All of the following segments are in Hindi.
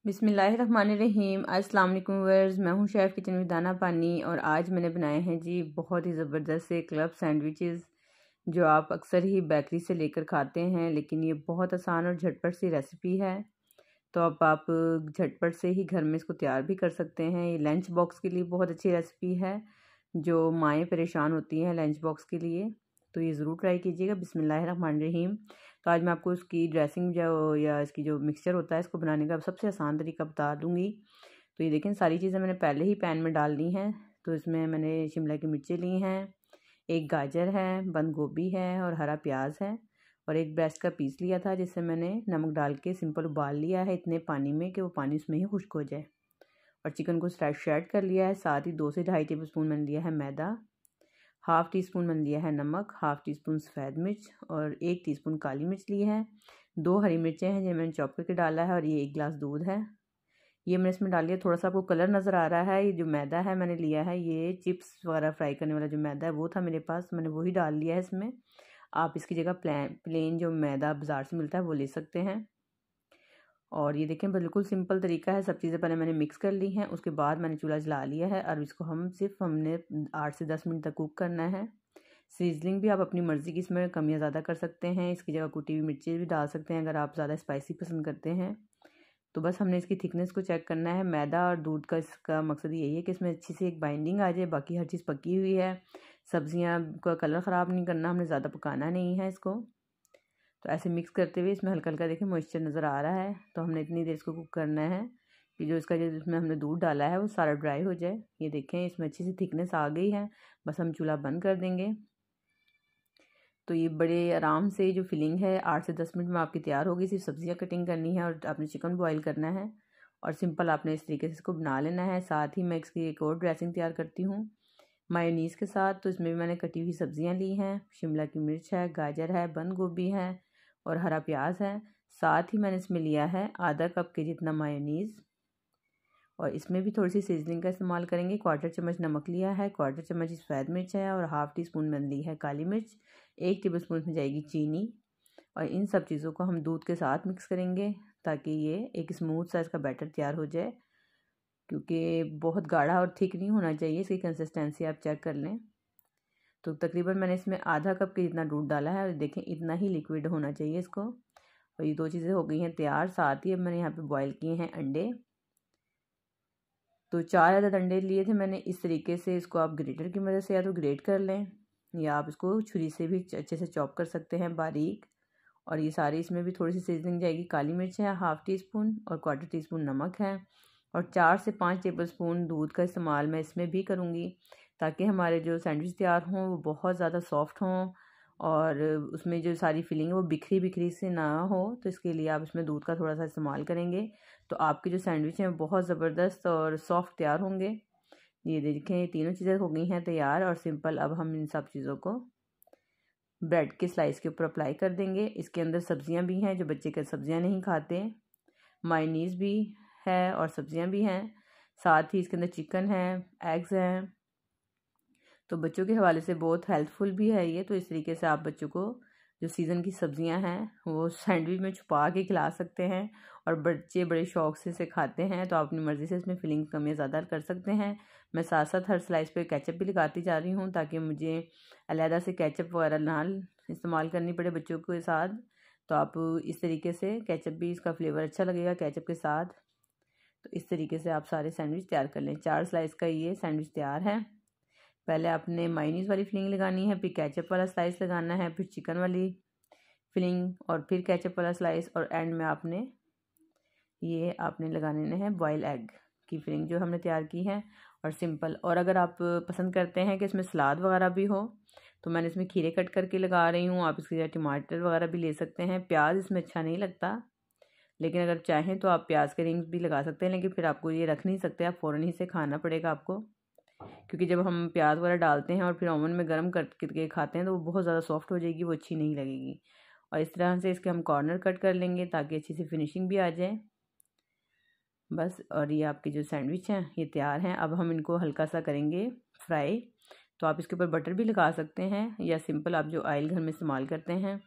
बिस्मिल्लाहिर्रहमानिर्रहीम। अस्सलाम वालेकुम व्यूअर्स, मैं हूं शेफ़ किचन विद दाना पानी और आज मैंने बनाए हैं जी बहुत ही ज़बरदस्त से क्लब सैंडविचेस जो आप अक्सर ही बेकरी से लेकर खाते हैं, लेकिन ये बहुत आसान और झटपट सी रेसिपी है। तो अब आप झटपट से ही घर में इसको तैयार भी कर सकते हैं। ये लंच बॉक्स के लिए बहुत अच्छी रेसिपी है, जो माएँ परेशान होती हैं लंच बॉक्स के लिए, तो ये ज़रूर ट्राई कीजिएगा। बिस्मिल्लाहिर्रहमानिर्रहीम। तो आज मैं आपको इसकी ड्रेसिंग जो या इसकी जो मिक्सचर होता है इसको बनाने का सबसे आसान तरीका बता दूंगी। तो ये देखें, सारी चीज़ें मैंने पहले ही पैन में डाल ली हैं। तो इसमें मैंने शिमला की मिर्चें ली हैं, एक गाजर है, बंद गोभी है और हरा प्याज है, और एक ब्रेस्ट का पीस लिया था जिससे मैंने नमक डाल के सिंपल उबाल लिया है इतने पानी में कि वो पानी उसमें ही खुश्क हो जाए। और चिकन को श्रेड कर लिया है। साथ ही 2 से ढाई टेबल स्पून मैंने लिया है मैदा, हाफ़ टी स्पून मैंने लिया है नमक, हाफ़ टी स्पून सफ़ेद मिर्च और 1 टीस्पून काली मिर्च ली है। 2 हरी मिर्चें हैं जो मैंने चॉप करके डाला है, और ये 1 गिलास दूध है। ये मैंने इसमें डाल लिया। थोड़ा सा आपको कलर नज़र आ रहा है। ये जो मैदा है मैंने लिया है, ये चिप्स वगैरह फ्राई करने वाला जो मैदा है वो था मेरे पास, मैंने वही डाल लिया है इसमें। आप इसकी जगह प्लेन जो मैदा बाज़ार से मिलता है वो ले सकते हैं। और ये देखें, बिल्कुल सिंपल तरीका है। सब चीज़ें पहले मैंने मिक्स कर ली हैं, उसके बाद मैंने चूल्हा जला लिया है और इसको हमने 8 से 10 मिनट तक कुक करना है। सीजनिंग भी आप अपनी मर्ज़ी की इसमें कमियाँ ज़्यादा कर सकते हैं। इसकी जगह कुटी हुई मिर्ची भी डाल सकते हैं अगर आप ज़्यादा स्पाइसी पसंद करते हैं। तो बस हमने इसकी थिकनेस को चेक करना है। मैदा और दूध का इसका मकसद यही है कि इसमें अच्छी सी एक बाइंडिंग आ जाए। बाकी हर चीज़ पकी हुई है। सब्जियां का कलर ख़राब नहीं करना, हमने ज़्यादा पकाना नहीं है इसको। तो ऐसे मिक्स करते हुए इसमें हल्का हल्का देखें मॉइस्चर नज़र आ रहा है। तो हमने इतनी देर इसको कुक करना है कि जो इसमें हमने दूध डाला है वो सारा ड्राई हो जाए। ये देखें, इसमें अच्छी सी थिकनेस आ गई है। बस हम चूल्हा बंद कर देंगे। तो ये बड़े आराम से जो फिलिंग है 8 से 10 मिनट में आपकी तैयार होगी। सिर्फ सब्जियां कटिंग करनी है और आपने चिकन बॉईल करना है, और सिंपल आपने इस तरीके से इसको बना लेना है। साथ ही मैं इसकी एक और ड्रेसिंग तैयार करती हूँ मायोनीज़ के साथ। तो इसमें भी मैंने कटी हुई सब्जियां ली हैं, शिमला की मिर्च है, गाजर है, बंद गोभी है और हरा प्याज है। साथ ही मैंने इसमें लिया है आधा कप के जितना मायोनीज़, और इसमें भी थोड़ी सी सीजनिंग का इस्तेमाल करेंगे। 1/4 चम्मच नमक लिया है, 1/4 चम्मच सफ़ेद मिर्च है और हाफ़ टी स्पून मैंने ली है काली मिर्च। 1 टेबल स्पून में जाएगी चीनी, और इन सब चीज़ों को हम दूध के साथ मिक्स करेंगे ताकि ये एक स्मूथ सा इसका बैटर तैयार हो जाए, क्योंकि बहुत गाढ़ा और थिक नहीं होना चाहिए। इसकी कंसिस्टेंसी आप चेक कर लें। तो तकरीबन मैंने इसमें आधा कप के जितना दूध डाला है, और देखें इतना ही लिक्विड होना चाहिए इसको। और ये 2 चीज़ें हो गई हैं तैयार। साथ ही अब मैंने यहाँ पे बॉईल किए हैं अंडे। तो 4 अदद अंडे लिए थे मैंने। इस तरीके से इसको आप ग्रेटर की मदद से या तो ग्रेट कर लें, या आप इसको छुरी से भी अच्छे से चॉप कर सकते हैं बारीक। और ये सारी इसमें भी थोड़ी सी सीजनिंग जाएगी। काली मिर्च है हाफ़ टी स्पून और 1/4 टीस्पून नमक है, और 4 से 5 टेबल स्पून दूध का इस्तेमाल मैं इसमें भी करूँगी, ताकि हमारे जो सैंडविच तैयार हों वो बहुत ज़्यादा सॉफ्ट हों और उसमें जो सारी फिलिंग है वो बिखरी बिखरी से ना हो। तो इसके लिए आप इसमें दूध का थोड़ा सा इस्तेमाल करेंगे तो आपके जो सैंडविच हैं बहुत ज़बरदस्त और सॉफ्ट तैयार होंगे। ये देखें, ये तीनों चीज़ें हो गई हैं तैयार। और सिंपल अब हम इन सब चीज़ों को ब्रेड के स्लाइस के ऊपर अप्लाई कर देंगे। इसके अंदर सब्जियां भी हैं, जो बच्चे के सब्जियां नहीं खाते, मायोनीज़ भी है और सब्जियां भी हैं। साथ ही इसके अंदर चिकन है, एग्स हैं। तो बच्चों के हवाले से बहुत हेल्पफुल भी है ये। तो इस तरीके से आप बच्चों को जो सीज़न की सब्जियां हैं वो सैंडविच में छुपा के खिला सकते हैं, और बच्चे बड़े शौक से इसे खाते हैं। तो आप अपनी मर्ज़ी से इसमें फिलिंग कमियाँ ज़्यादा कर सकते हैं। मैं साथ साथ हर स्लाइस पे केचप भी लगाती जा रही हूँ, ताकि मुझे अलहदा से केचप वगैरह ना इस्तेमाल करनी पड़े बच्चों के साथ। तो आप इस तरीके से केचप भी, इसका फ्लेवर अच्छा लगेगा केचप के साथ। तो इस तरीके से आप सारे सैंडविच तैयार कर लें। 4 स्लाइस का ये सैंडविच तैयार है। पहले आपने मायोनीज़ वाली फिलिंग लगानी है, फिर केचप वाला स्लाइस लगाना है, फिर चिकन वाली फिलिंग और फिर केचप वाला स्लाइस, और एंड में आपने लगाने हैं बॉयल एग की फिलिंग जो हमने तैयार की है। और सिंपल, और अगर आप पसंद करते हैं कि इसमें सलाद वगैरह भी हो तो मैंने इसमें खीरे कट करके लगा रही हूँ। आप इसकी जगह टमाटर वगैरह भी ले सकते हैं। प्याज इसमें अच्छा नहीं लगता, लेकिन अगर चाहें तो आप प्याज के रिंग्स भी लगा सकते हैं, लेकिन फिर आपको ये रख नहीं सकते, आप फ़ौरन ही से खाना पड़ेगा आपको, क्योंकि जब हम प्याज वगैरह डालते हैं और फिर ओवन में गर्म करके खाते हैं तो वो बहुत ज़्यादा सॉफ्ट हो जाएगी, वो अच्छी नहीं लगेगी। और इस तरह से इसके हम कॉर्नर कट कर लेंगे ताकि अच्छी सी फिनिशिंग भी आ जाए। बस, और ये आपके जो सैंडविच हैं ये तैयार हैं। अब हम इनको हल्का सा करेंगे फ्राई। तो आप इसके ऊपर बटर भी लगा सकते हैं या सिंपल आप जो ऑयल घर में इस्तेमाल करते हैं,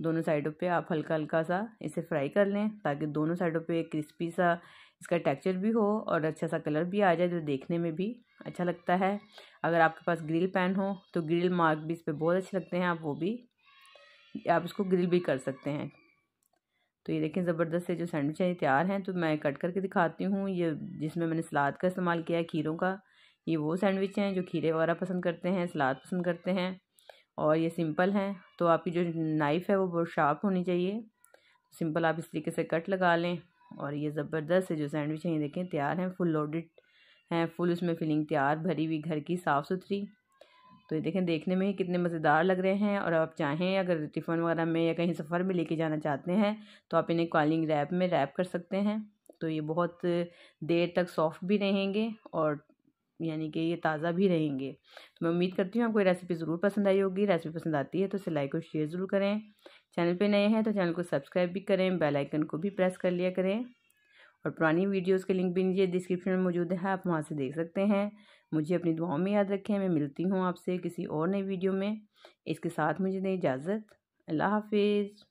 दोनों साइडों पे आप हल्का हल्का सा इसे फ्राई कर लें ताकि दोनों साइडों पे क्रिस्पी सा इसका टेक्सचर भी हो और अच्छा सा कलर भी आ जाए, जो देखने में भी अच्छा लगता है। अगर आपके पास ग्रिल पैन हो तो ग्रिल मार्क भी इस पर बहुत अच्छे लगते हैं, आप इसको ग्रिल भी कर सकते हैं। तो ये देखें ज़बरदस्त से जो सैंडविच है तैयार हैं। तो मैं कट करके दिखाती हूँ। ये जिसमें मैंने सलाद का इस्तेमाल किया है, खीरों का, ये वो सैंडविच हैं जो खीरे वगैरह पसंद करते हैं, सलाद पसंद करते हैं, और ये सिंपल हैं। तो आपकी जो नाइफ़ है वो बहुत शार्प होनी चाहिए। सिंपल आप इस तरीके से कट लगा लें और ये ज़बरदस्त से जो सैंडविच हैं ये देखें तैयार हैं, फुल लोडेड हैं, फुल उसमें फिलिंग तैयार भरी हुई घर की साफ़ सुथरी। तो ये देखें देखने में ही कितने मज़ेदार लग रहे हैं। और आप चाहें अगर टिफ़िन वगैरह में या कहीं सफ़र में लेके जाना चाहते हैं तो आप इन्हें कॉलिंग रैप में रैप कर सकते हैं। तो ये बहुत देर तक सॉफ्ट भी रहेंगे और यानी कि ये ताज़ा भी रहेंगे। तो मैं उम्मीद करती हूँ आपको ये रेसिपी ज़रूर पसंद आई होगी। रेसिपी पसंद आती है तो इसे लाइक और शेयर ज़रूर करें। चैनल पे नए हैं तो चैनल को सब्सक्राइब भी करें, बेल आइकन को भी प्रेस कर लिया करें। और पुरानी वीडियोस के लिंक भी नीचे डिस्क्रिप्शन में मौजूद है, आप वहाँ से देख सकते हैं। मुझे अपनी दुआओं में याद रखें। मैं मिलती हूँ आपसे किसी और नई वीडियो में। इसके साथ मुझे दें इजाज़त। अल्लाह हाफिज़।